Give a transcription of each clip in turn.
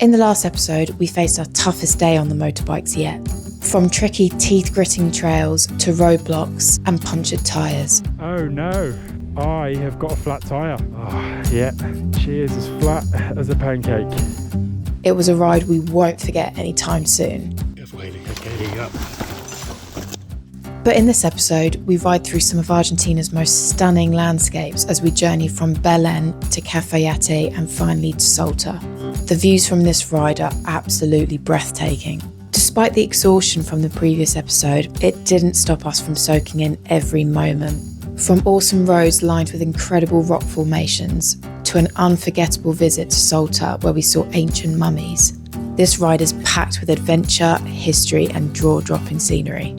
In the last episode, we faced our toughest day on the motorbikes yet. From tricky teeth-gritting trails to roadblocks and punctured tyres. Oh no, I have got a flat tyre. Oh, yeah, she is as flat as a pancake. It was a ride we won't forget anytime soon. But in this episode, we ride through some of Argentina's most stunning landscapes as we journey from Belen to Cafayate and finally to Salta. The views from this ride are absolutely breathtaking. Despite the exhaustion from the previous episode, it didn't stop us from soaking in every moment. From awesome roads lined with incredible rock formations to an unforgettable visit to Salta where we saw ancient mummies. This ride is packed with adventure, history and jaw-dropping scenery.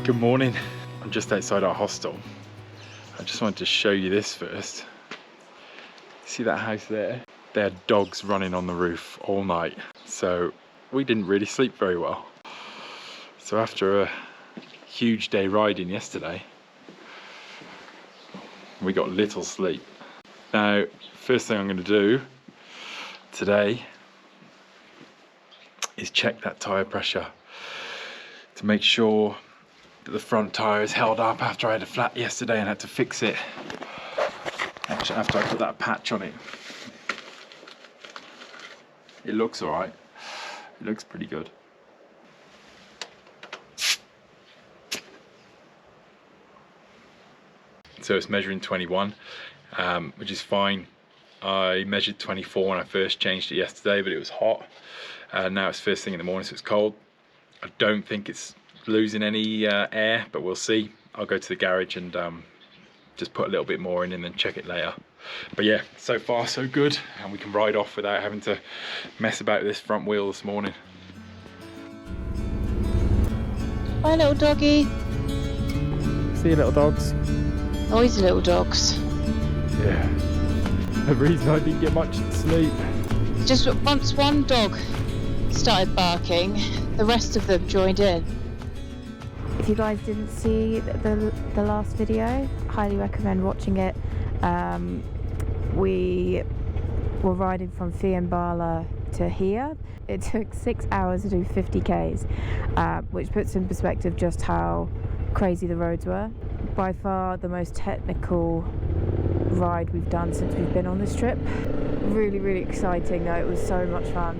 Good morning. I'm just outside our hostel. I just wanted to show you this first. See that house there? They had dogs running on the roof all night. So we didn't really sleep very well. So after a huge day riding yesterday, we got little sleep. Now, first thing I'm going to do today is check that tyre pressure to make sure that the front tyre is held up after I had a flat yesterday and had to fix it after I put that patch on it. It looks alright. It looks pretty good. So it's measuring 21, which is fine. I measured 24 when I first changed it yesterday, but it was hot. Now it's first thing in the morning, so it's cold. I don't think it's losing any air, but we'll see. I'll go to the garage and just put a little bit more in and then check it later. But yeah, so far so good, and we can ride off without having to mess about with this front wheel this morning. Bye little doggy. See you little dogs. Noisy little dogs. Yeah, the reason I didn't get much sleep. Just once one dog started barking, the rest of them joined in. If you guys didn't see the last video, highly recommend watching it. We were riding from Fiambala to here. It took 6 hours to do 50 Ks, which puts in perspective just how crazy the roads were. By far the most technical ride we've done since we've been on this trip. Really, really exciting though, it was so much fun.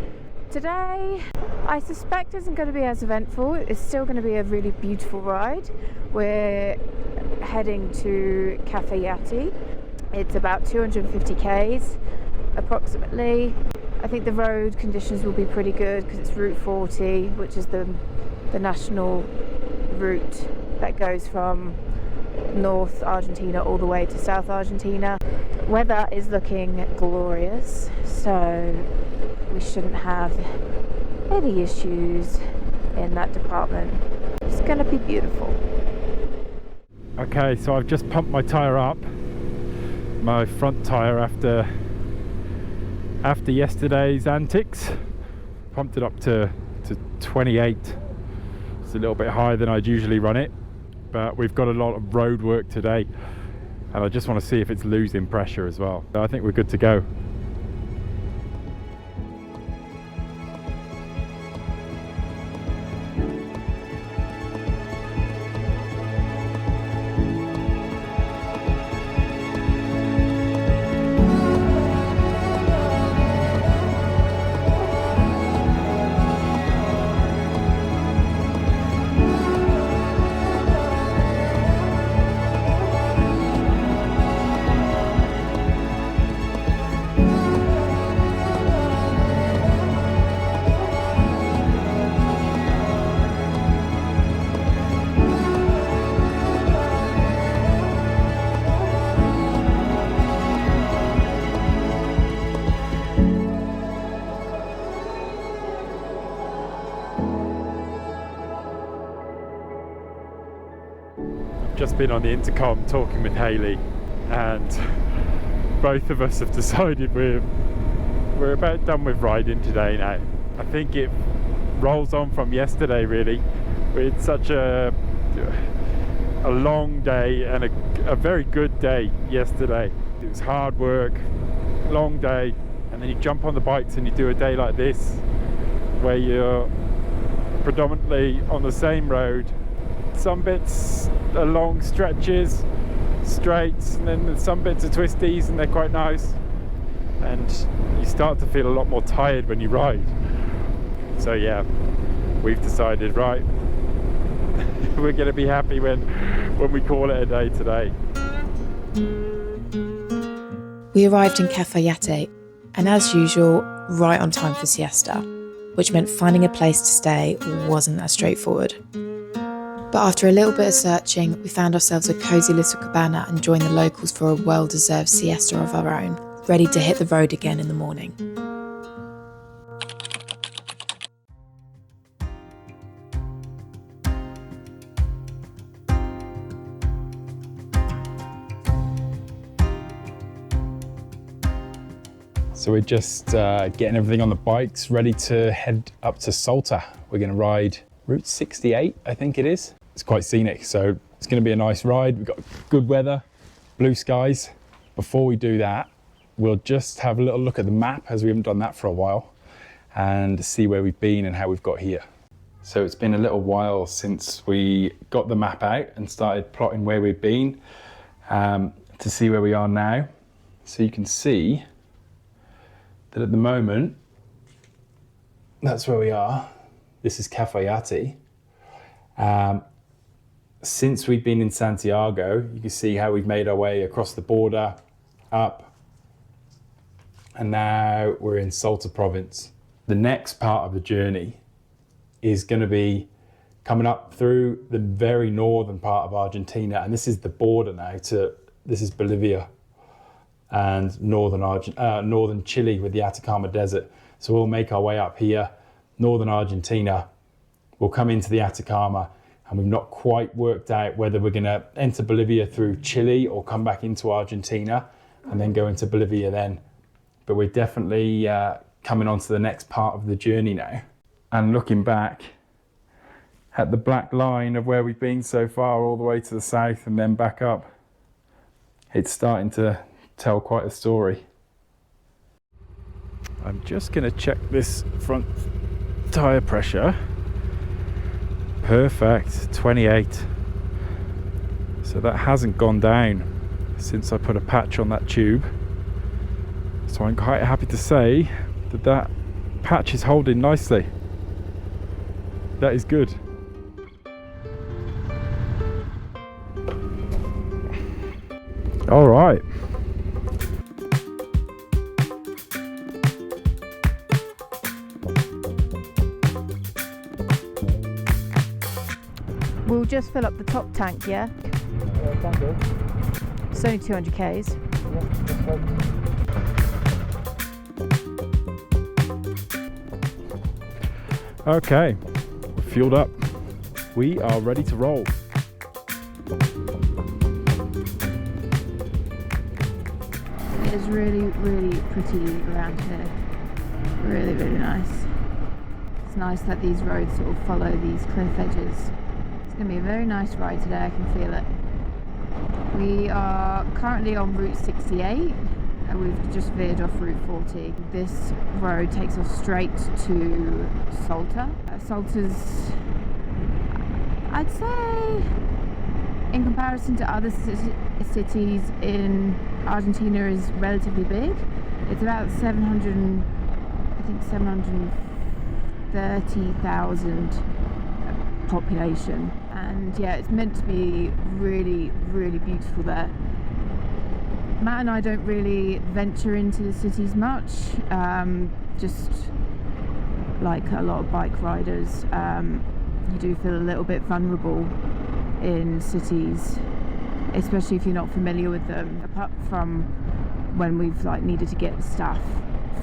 Today, I suspect isn't going to be as eventful. It's still going to be a really beautiful ride. We're heading to Cafayate. It's about 250 Ks approximately. I think the road conditions will be pretty good because it's Route 40, which is the national route that goes from North Argentina all the way to South Argentina. Weather is looking glorious, so we shouldn't have any issues in that department. It's going to be beautiful. Okay, so I've just pumped my tyre up, my front tyre after yesterday's antics. Pumped it up to 28. It's a little bit higher than I'd usually run it, but we've got a lot of road work today and I just want to see if it's losing pressure as well. So I think we're good to go. just been on the intercom talking with Hayley, and both of us have decided we're about done with riding today now. I think it rolls on from yesterday really. We had such a long day and a very good day yesterday. It was hard work, long day, and then you jump on the bikes and you do a day like this where you're predominantly on the same road. Some bits are long stretches, straights, and then some bits are twisties, and they're quite nice, and you start to feel a lot more tired when you ride. So yeah, we've decided, right, we're going to be happy when we call it a day today. We arrived in Cafayate, and as usual, right on time for siesta, which meant finding a place to stay wasn't that straightforward. But after a little bit of searching, we found ourselves a cosy little cabana and joined the locals for a well-deserved siesta of our own, ready to hit the road again in the morning. So we're just getting everything on the bikes, ready to head up to Salta. We're going to ride Route 68, I think it is. It's quite scenic, so it's going to be a nice ride. We've got good weather, blue skies. Before we do that, we'll just have a little look at the map, as we haven't done that for a while, and see where we've been and how we've got here. So it's been a little while since we got the map out and started plotting where we've been, to see where we are now. So you can see that at the moment, that's where we are. This is Cafayate. Since we've been in Santiago, you can see how we've made our way across the border, up, and now we're in Salta province. The next part of the journey is going to be coming up through the very northern part of Argentina, and this is the border now this is Bolivia and northern Chile with the Atacama Desert. So we'll make our way up here, northern Argentina, we'll come into the Atacama, and we've not quite worked out whether we're going to enter Bolivia through Chile or come back into Argentina and then go into Bolivia then. But we're definitely coming on to the next part of the journey now. And looking back at the black line of where we've been so far, all the way to the south and then back up, it's starting to tell quite a story. I'm just going to check this front tyre pressure. Perfect, 28. So that hasn't gone down since I put a patch on that tube. So I'm quite happy to say that patch is holding nicely. That is good. All right. We'll just fill up the top tank, yeah? It's only 200 Ks. Okay, we're fueled up. We are ready to roll. It is really, really pretty around here. Really, really nice. It's nice that these roads sort of follow these cliff edges. It's going to be a very nice ride today, I can feel it. We are currently on Route 68 and we've just veered off Route 40. This road takes us straight to Salta. Salta's, I'd say, in comparison to other cities in Argentina, is relatively big. It's about 730,000 population, and yeah, it's meant to be really, really beautiful there. Matt and I don't really venture into the cities much, just like a lot of bike riders. You do feel a little bit vulnerable in cities, especially if you're not familiar with them. Apart from when we've needed to get stuff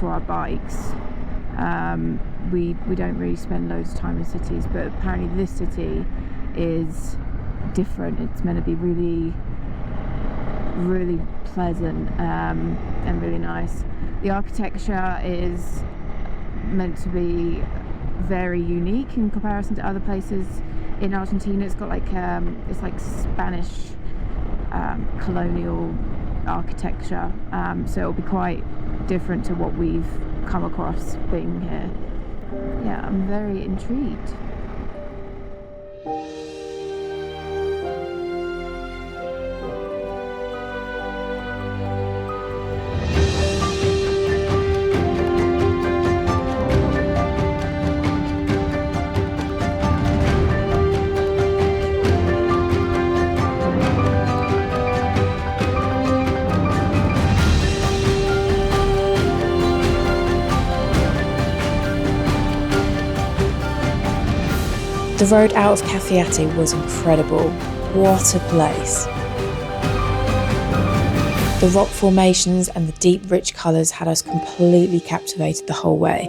for our bikes, we don't really spend loads of time in cities. But apparently this city is different. It's meant to be really, really pleasant and really nice. The architecture is meant to be very unique in comparison to other places in Argentina. It's got like it's like Spanish colonial architecture, so it'll be quite different to what we've come across being here. Yeah, I'm very intrigued. The road out of Cafayate was incredible. What a place. The rock formations and the deep, rich colours had us completely captivated the whole way.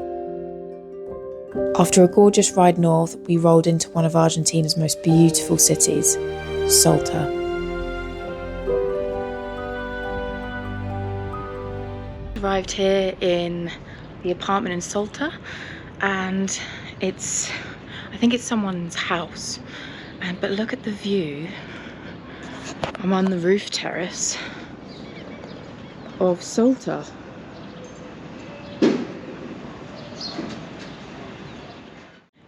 After a gorgeous ride north, we rolled into one of Argentina's most beautiful cities, Salta. Arrived here in the apartment in Salta, and I think it's someone's house, but look at the view. I'm on the roof terrace of Salta.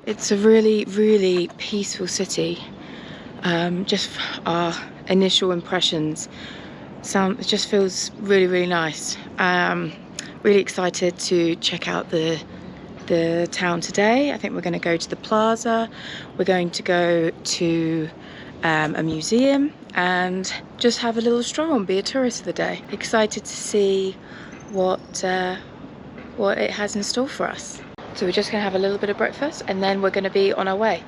It's a really, really peaceful city. Just our initial impressions. It just feels really, really nice. Really excited to check out the town today. I think we're going to go to the plaza. We're going to go to a museum and just have a little stroll and be a tourist for the day. Excited to see what it has in store for us. So we're just going to have a little bit of breakfast and then we're going to be on our way.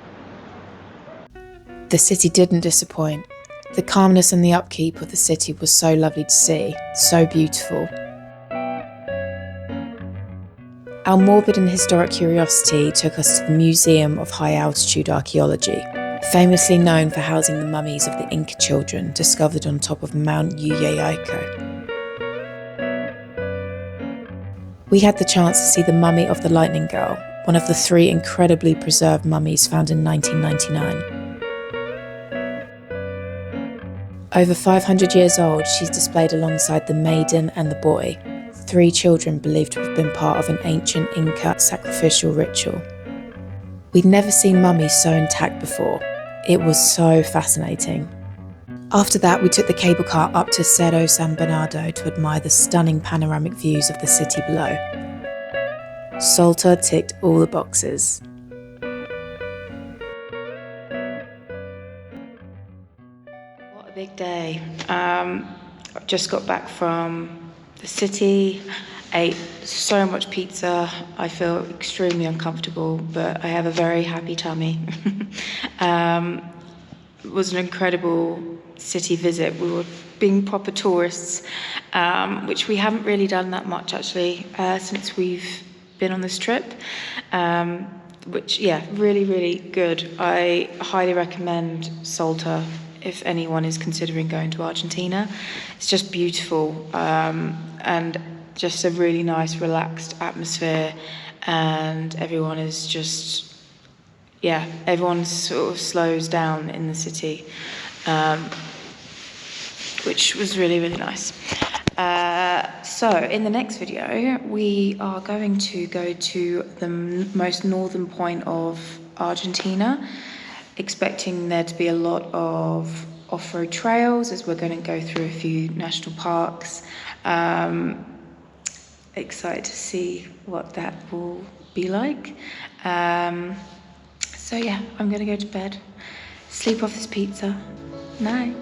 The city didn't disappoint. The calmness and the upkeep of the city was so lovely to see, so beautiful. Our morbid and historic curiosity took us to the Museum of High Altitude Archaeology, famously known for housing the mummies of the Inca children discovered on top of Mount Ushuaia. We had the chance to see the mummy of the Lightning Girl, one of the 3 incredibly preserved mummies found in 1999. Over 500 years old, she's displayed alongside the maiden and the boy, 3 children believed to have been part of an ancient Inca sacrificial ritual. We'd never seen mummies so intact before. It was so fascinating. After that, we took the cable car up to Cerro San Bernardo to admire the stunning panoramic views of the city below. Salta ticked all the boxes. What a big day. I've just got back from the city, ate so much pizza. I feel extremely uncomfortable, but I have a very happy tummy. It was an incredible city visit. We were being proper tourists, which we haven't really done that much actually since we've been on this trip. Which, yeah, really, really good. I highly recommend Salta if anyone is considering going to Argentina. It's just beautiful and just a really nice, relaxed atmosphere, and everyone is just, yeah, everyone sort of slows down in the city, which was really, really nice. So in the next video, we are going to go to the most northern point of Argentina, expecting there to be a lot of off-road trails as we're going to go through a few national parks. Excited to see what that will be like. So yeah, I'm going to go to bed, sleep off this pizza. Night.